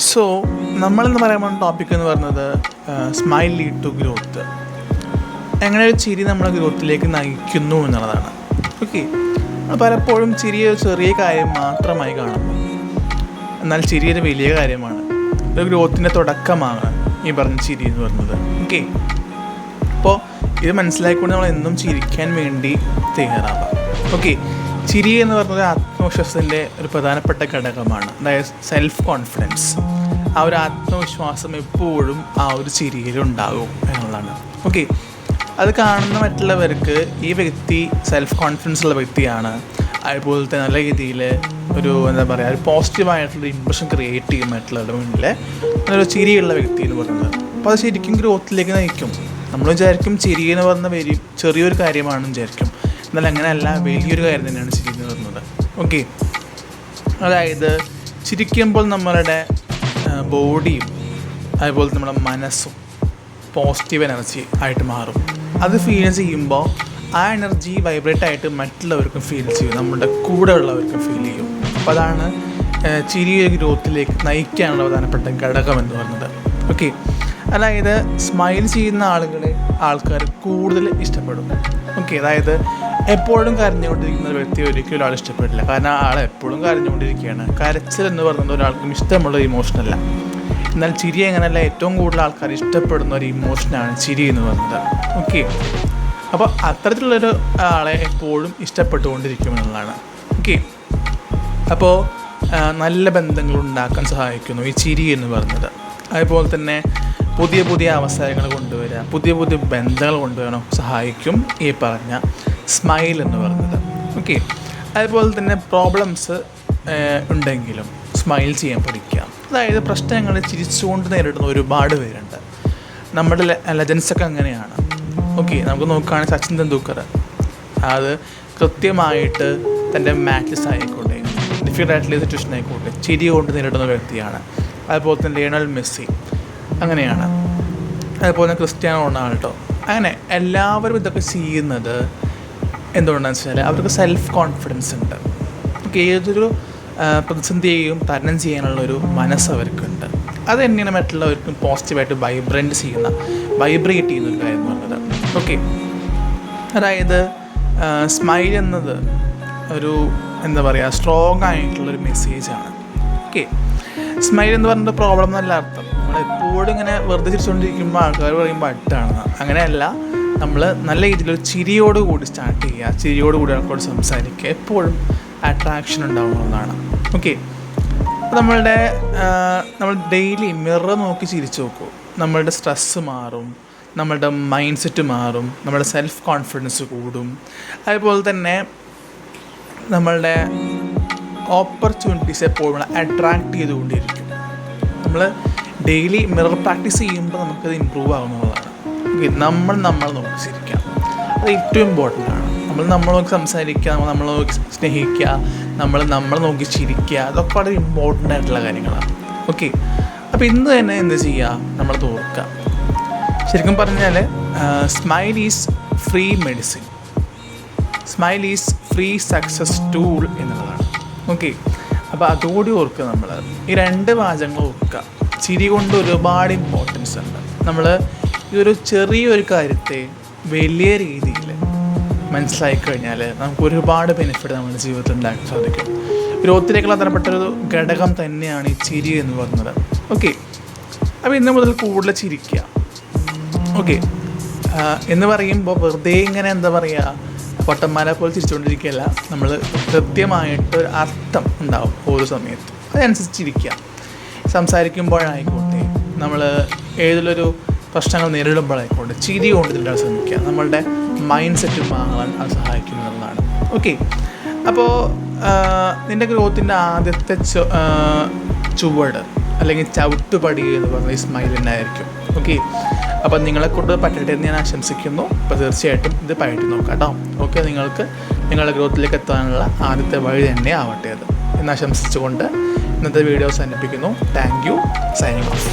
So നമ്മളെന്ന് പറയുമ്പോൾ topic എന്ന് പറയുന്നത് സ്മൈൽ ലീഡ് ടു ഗ്രോത്ത്. എങ്ങനെ ഒരു ചിരി നമ്മളെ ഗ്രോത്തിലേക്ക് നയിക്കുന്നു എന്നുള്ളതാണ്. ഓക്കെ, പലപ്പോഴും ചിരി ഒരു ചെറിയ കാര്യം മാത്രമായി കാണുന്നു, എന്നാൽ ചിരി ഒരു വലിയ കാര്യമാണ്. ഒരു ഗ്രോത്തിൻ്റെ തുടക്കമാണ് ഈ പറഞ്ഞ ചിരി എന്ന് പറയുന്നത്. ഓക്കെ, അപ്പോൾ ഇത് മനസ്സിലാക്കിക്കൊണ്ട് നമ്മൾ എന്നും ചിരിക്കാൻ വേണ്ടി തയ്യാറാവാം. ഓക്കെ, ചിരി എന്ന് പറയുന്നത് ആത്മവിശ്വാസത്തിൻ്റെ ഒരു പ്രധാനപ്പെട്ട ഘടകമാണ്. അതായത് സെൽഫ് കോൺഫിഡൻസ്. ആ ഒരു ആത്മവിശ്വാസം എപ്പോഴും ആ ഒരു ചിരിയിലുണ്ടാകും എന്നുള്ളതാണ്. ഓക്കെ, അത് കാണുന്ന മറ്റുള്ളവർക്ക് ഈ വ്യക്തി സെൽഫ് കോൺഫിഡൻസ് ഉള്ള വ്യക്തിയാണ്, അതുപോലത്തെ നല്ല രീതിയിൽ ഒരു ഒരു പോസിറ്റീവായിട്ടുള്ള ഇംപ്രഷൻ ക്രിയേറ്റ് ചെയ്യും മറ്റുള്ളവരുടെ മുന്നിൽ നല്ലൊരു ചിരിയുള്ള വ്യക്തി എന്ന് പറയുന്നത്. അപ്പോൾ അത് ശരിക്കും ഗ്രോത്തിലേക്ക് നയിക്കും. നമ്മൾ വിചാരിക്കും ചിരി എന്ന് പറഞ്ഞ ചെറിയൊരു കാര്യമാണെന്ന് വിചാരിക്കും, എന്നാൽ അങ്ങനെയല്ല, വലിയൊരു കാര്യം തന്നെയാണ് ചിരി എന്ന് പറയുന്നത്. ഓക്കെ, അതായത് ചിരിക്കുമ്പോൾ നമ്മളുടെ ബോഡിയും അതുപോലെ നമ്മുടെ മനസ്സും പോസിറ്റീവ് എനർജി ആയിട്ട് മാറും. അത് ഫീൽ ചെയ്യുമ്പോൾ ആ എനർജി വൈബ്രേറ്റ് ആയിട്ട് മറ്റുള്ളവർക്കും ഫീൽ ചെയ്യും, നമ്മുടെ കൂടെ ഉള്ളവർക്കും ഫീൽ ചെയ്യും. അപ്പോൾ അതാണ് ചിരി ഗ്രോത്തിലേക്ക് നയിക്കാനുള്ള പ്രധാനപ്പെട്ട ഘടകം എന്ന് പറയുന്നത്. ഓക്കെ, അതായത് സ്മൈൽ ചെയ്യുന്ന ആൾക്കാർ കൂടുതൽ ഇഷ്ടപ്പെടും. ഓക്കെ, അതായത് എപ്പോഴും കരഞ്ഞുകൊണ്ടിരിക്കുന്ന ഒരു വ്യക്തി ഒരിക്കലും ആൾ ഇഷ്ടപ്പെടില്ല, കാരണം ആൾ എപ്പോഴും കരഞ്ഞുകൊണ്ടിരിക്കുകയാണ്. കരച്ചിൽ എന്ന് പറയുന്നത് ഒരാൾക്കും ഇഷ്ടമുള്ള ഇമോഷനല്ല. എന്നാൽ ചിരി എങ്ങനെയല്ല, ഏറ്റവും കൂടുതൽ ആൾക്കാർ ഇഷ്ടപ്പെടുന്ന ഒരു ഇമോഷനാണ് ചിരി എന്ന് പറയുന്നത്. ഓക്കെ, അപ്പോൾ അത്തരത്തിലുള്ളൊരു ആളെ എപ്പോഴും ഇഷ്ടപ്പെട്ടുകൊണ്ടിരിക്കുമെന്നുള്ളതാണ്. ഓക്കെ, അപ്പോൾ നല്ല ബന്ധങ്ങൾ ഉണ്ടാക്കാൻ സഹായിക്കുന്നു ഈ ചിരി എന്ന് പറയുന്നത്. അതുപോലെ തന്നെ പുതിയ പുതിയ അവസരങ്ങൾ കൊണ്ടുവരിക, പുതിയ പുതിയ ബന്ധങ്ങൾ കൊണ്ടുവരാൻ സഹായിക്കും ഈ പറഞ്ഞ സ്മൈൽ എന്ന് പറയുന്നത്. ഓക്കെ, അതുപോലെ തന്നെ പ്രോബ്ലംസ് ഉണ്ടെങ്കിലും സ്മൈൽ ചെയ്യാൻ പഠിക്കുക. അതായത് പ്രശ്നങ്ങൾ ചിരിച്ചുകൊണ്ട് നേരിടുന്ന ഒരുപാട് പേരുണ്ട്. നമ്മുടെ ലെജൻസൊക്കെ അങ്ങനെയാണ്. ഓക്കെ, നമുക്ക് നോക്കുകയാണെങ്കിൽ സച്ചിൻ തെണ്ടുൽക്കർ, അത് കൃത്യമായിട്ട് തൻ്റെ മാച്ചസ് ആയിക്കോട്ടെ, ഡിഫിക്കൽട്ട് ആയിട്ടുള്ള സിറ്റുവേഷൻ ആയിക്കോട്ടെ, ചിരി കൊണ്ട് നേരിടുന്ന വ്യക്തിയാണ്. അതുപോലെ തന്നെ ലയണൽ മെസ്സി അങ്ങനെയാണ്. അതുപോലെ തന്നെ ക്രിസ്ത്യാനോ റൊണാൾഡോ. അങ്ങനെ എല്ലാവരും ഇതൊക്കെ ചെയ്യുന്നത് എന്തുകൊണ്ടാണെന്ന് വെച്ചാൽ അവർക്ക് സെൽഫ് കോൺഫിഡൻസ് ഉണ്ട്. ഏതൊരു പ്രതിസന്ധിയെയും തരണം ചെയ്യാനുള്ളൊരു മനസ്സ് അവർക്കുണ്ട്. അത് തന്നെയാണ് മറ്റുള്ളവർക്കും പോസിറ്റീവായിട്ട് വൈബ്രേറ്റ് ചെയ്യുന്ന ഒരു കാര്യം എന്ന് പറയുന്നത്. ഓക്കെ, അതായത് സ്മൈൽ എന്നത് ഒരു സ്ട്രോങ് ആയിട്ടുള്ളൊരു മെസ്സേജാണ്. ഓക്കെ, സ്മൈൽ എന്ന് പറഞ്ഞിട്ട് പ്രോബ്ലം എന്നല്ല അർത്ഥം. നമ്മളെപ്പോഴും ഇങ്ങനെ വെറുതെ ചിരിച്ചുകൊണ്ടിരിക്കുമ്പോൾ ആൾക്കാർ പറയുമ്പോൾ അട്ടാണെന്ന്. അങ്ങനെയല്ല, നമ്മൾ നല്ല രീതിയിലൊരു ചിരിയോടുകൂടി സ്റ്റാർട്ട് ചെയ്യുക, ചിരിയോടുകൂടി ആൾക്കോട് സംസാരിക്കുക, എപ്പോഴും അട്രാക്ഷൻ ഉണ്ടാവുന്നതാണ്. ഓക്കെ, അപ്പോൾ നമ്മൾ ഡെയിലി മിറർ നോക്കി ചിരിച്ചു നോക്കൂ, നമ്മളുടെ സ്ട്രെസ്സ് മാറും, നമ്മളുടെ മൈൻഡ് സെറ്റ് മാറും, നമ്മുടെ സെൽഫ് കോൺഫിഡൻസ് കൂടും. അതുപോലെ തന്നെ നമ്മളുടെ ഓപ്പർച്യൂണിറ്റീസ് എപ്പോഴും അട്രാക്റ്റ് ചെയ്തുകൊണ്ടിരിക്കും. നമ്മൾ ഡെയിലി മിറർ പ്രാക്ടീസ് ചെയ്യുമ്പോൾ നമുക്കത് ഇമ്പ്രൂവ് ആകുന്നതാണ്. ഓക്കെ, നമ്മൾ നോക്കി ചിരിക്കാം, അത് ഏറ്റവും ഇമ്പോർട്ടൻ്റ് ആണ്. നമ്മൾ നോക്കി സംസാരിക്കുക, നമ്മൾ നോക്കി സ്നേഹിക്കുക, നമ്മൾ നോക്കി ചിരിക്കുക, അതൊക്കെ വളരെ ഇമ്പോർട്ടൻ്റ് ആയിട്ടുള്ള കാര്യങ്ങളാണ്. ഓക്കെ, അപ്പോൾ ഇന്ന് തന്നെ എന്ത് ചെയ്യുക, നമ്മൾ തോർക്കുക. ശരിക്കും പറഞ്ഞാൽ smile is free medicine, smile is free success tool എന്നുള്ളതാണ്. ഓക്കെ, അപ്പോൾ അതുകൂടി ഓർക്കുക. നമ്മൾ ഈ രണ്ട് വാചകങ്ങൾ ഓർക്കുക. ചിരി കൊണ്ട് ഒരുപാട് ഇമ്പോർട്ടൻസ് ഉണ്ട്. നമ്മൾ ഈ ഒരു ചെറിയൊരു കാര്യത്തെ വലിയ രീതിയിൽ മനസ്സിലാക്കി കഴിഞ്ഞാൽ നമുക്ക് ഒരുപാട് ബെനിഫിറ്റ് നമ്മുടെ ജീവിതത്തിൽ ഉണ്ടാക്കാൻ സാധിക്കും. ഗ്രോത്തിലേക്കുള്ള പ്രധാനപ്പെട്ടൊരു ഘടകം തന്നെയാണ് ഈ ചിരി എന്ന് പറയുന്നത്. ഓക്കെ, അപ്പോൾ ഇന്ന് മുതൽ കൂടുതൽ ചിരിക്കുക. ഓക്കെ, എന്ന് പറയുമ്പോൾ വെറുതെ ഇങ്ങനെ പൊട്ടന്മാരെ പോലെ ചിരിച്ചുകൊണ്ടിരിക്കുകയല്ല, നമ്മൾ കൃത്യമായിട്ട് അർത്ഥം ഉണ്ടാവും ഓരോ സമയത്തും, അതനുസരിച്ച് ചിരിക്കുക. സംസാരിക്കുമ്പോഴായിക്കോട്ടെ, നമ്മൾ ഏതിലൊരു പ്രശ്നങ്ങൾ നേരിടുമ്പോഴായിക്കോട്ടെ, ചിരി കൊണ്ട് ഇതിൽ ശ്രമിക്കുക. നമ്മളുടെ മൈൻഡ് സെറ്റ് മാറാൻ അത് സഹായിക്കുന്നതാണ്. ഓക്കെ, അപ്പോൾ നിൻ്റെ ഗ്രോത്തിൻ്റെ ആദ്യത്തെ ചുവട് അല്ലെങ്കിൽ ചവിട്ടുപടി എന്ന് പറഞ്ഞ ഈ സ്മൈൽ തന്നെയായിരിക്കും. ഓക്കെ, അപ്പോൾ നിങ്ങളെക്കൊണ്ട് പറ്റട്ടെ എന്ന് ഞാൻ ആശംസിക്കുന്നു. അപ്പോൾ തീർച്ചയായിട്ടും ഇത് പയറ്റി നോക്കാം കേട്ടോ. ഓക്കെ, നിങ്ങൾക്ക് നിങ്ങളുടെ ഗ്രോത്തിലേക്ക് എത്താനുള്ള ആദ്യത്തെ വഴി തന്നെ ആവട്ടെ അത് എന്ന് ആശംസിച്ചുകൊണ്ട് ഇന്നത്തെ വീഡിയോ അവസാനിപ്പിക്കുന്നു. Thank you. Signing off.